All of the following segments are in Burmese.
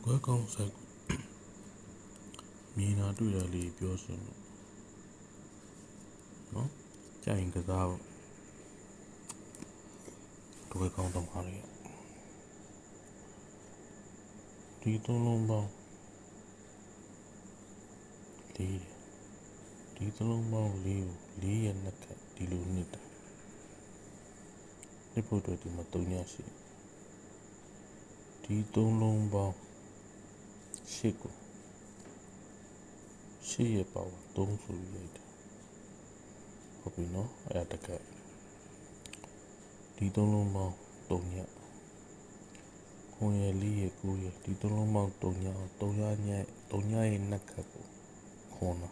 ကွဲကောင်းဆိုင်မြင်တာတွေ့တာလေးပြောစင်နော်ကြိုင်ကစားကွဲကောင်းတော့ပါလေဒီသုံးလုံးပေါင်းလေးဒီသုံးလုံးပေါင်းလေးကိုလေးရဲ့နှစ်ခက်ဒီလိုနှစ်တာနှစ်ဖို့အတွက်ဒီမှာ3ညရှိဒီသုံးလုံးပေါင်း8ကို8ရဲ့ပါဝါ3ဆိုပြီးလိုက်တာဟုတ်ပြီနော်အဲ့ဒါတကက်ဒီသုံးလုံးပေါင်း3ညခွန်ရဲ့လေးရဲ့9ရဲ့ဒီသုံးလုံးပေါင်း3ည3ညရဲ့နှစ်ခက်ကိုခွန်လာ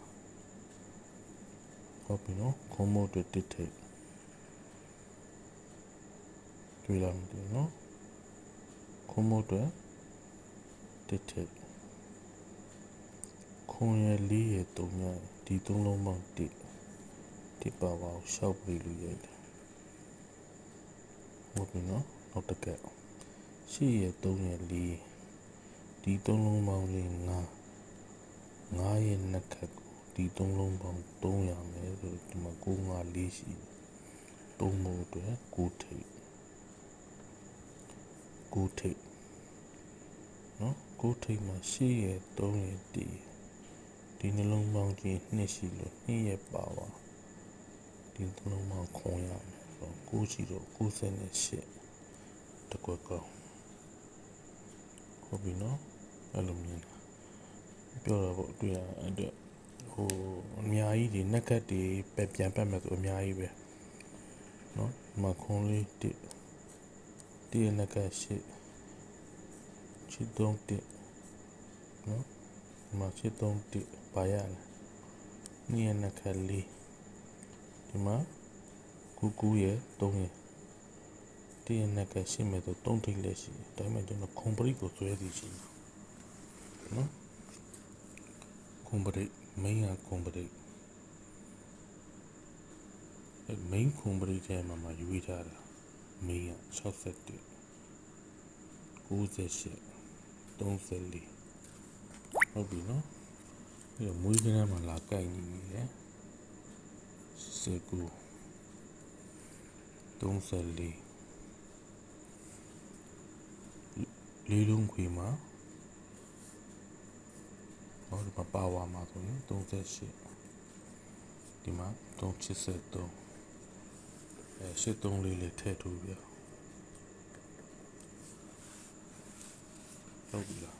ဟုတ်ပြီနော်ခွန်မို့အတွက်တစ်ထိပ်တွေ့လာမယ်နော်ခွန်မို့အတွက်တစ်ထိပ်ခွန်ရဲ့လေးရဲ့3ညဒီသုံးလုံးပေါင်း1ပါဝါကိုရှောက်ပြီးလို့ရိုက်တယ်ဟုတ်ပြီနော်နောက်တစ်ကက်8ရဲ့3ရဲ့4ဒီသုံးလုံးပေါင်းလေး9ရဲ့နှစ်ခက်ကိုဒီသုံးလုံးပေါင်း300မယ်ဆိုဒီမှာ954ရှိ3မို့အတွက်9ထိပ်နော်9ထိပ်မှာ8ရဲ့3ရဲ့1ဒီနှလုံးပေါင်းကြီး2ရှိလို့2ရဲ့ပါဝါဒီနှလုံးပေါင်းခွန်ရမယ်ဆိုတော့9ရှိတော့98တကွက်ကောင်းဟုတ်ပြီနော်အဲ့လိုမြင်တာပြောတာပေါ့တွေ့ရတဲ့ဟိုအများကြီးဒီနက်ကတ်တွေပြန်ပတ်မဲ့ဆိုအများကြီးပဲနော်မခွန်လေး1ရဲ့နက်ကတ်8ချစ်တုံး1နော်မချစ်တုံး1ပါရလား2ရဲ့နက်ကတ်4ဒီမှာ9ရဲ့3ရဲ့1ရဲ့နက်ကတ်8မဲ့ဆို3ထိပ်လက်ရှိဒါပေမဲ့ကျွန်တော်ခွန်ပရိကိုဆွဲစီရှိနော်ခွန်ပရိမင်းကခွန်ပရိမင်းခွန်ပရိထဲမှာယူထားတာမင်းက61 98 34ဟုတ်ပြီနော်အဲ့တော့မွေးကင်းမှာလာကိုက်နေပြီလေ19 34လေးလုံးခွေမှာဟောဒီမှာပါဝါမှာဆိုရင်38ဒီမှာ38383လေးထည့်ထိုးပြဟုတ်ပြီလား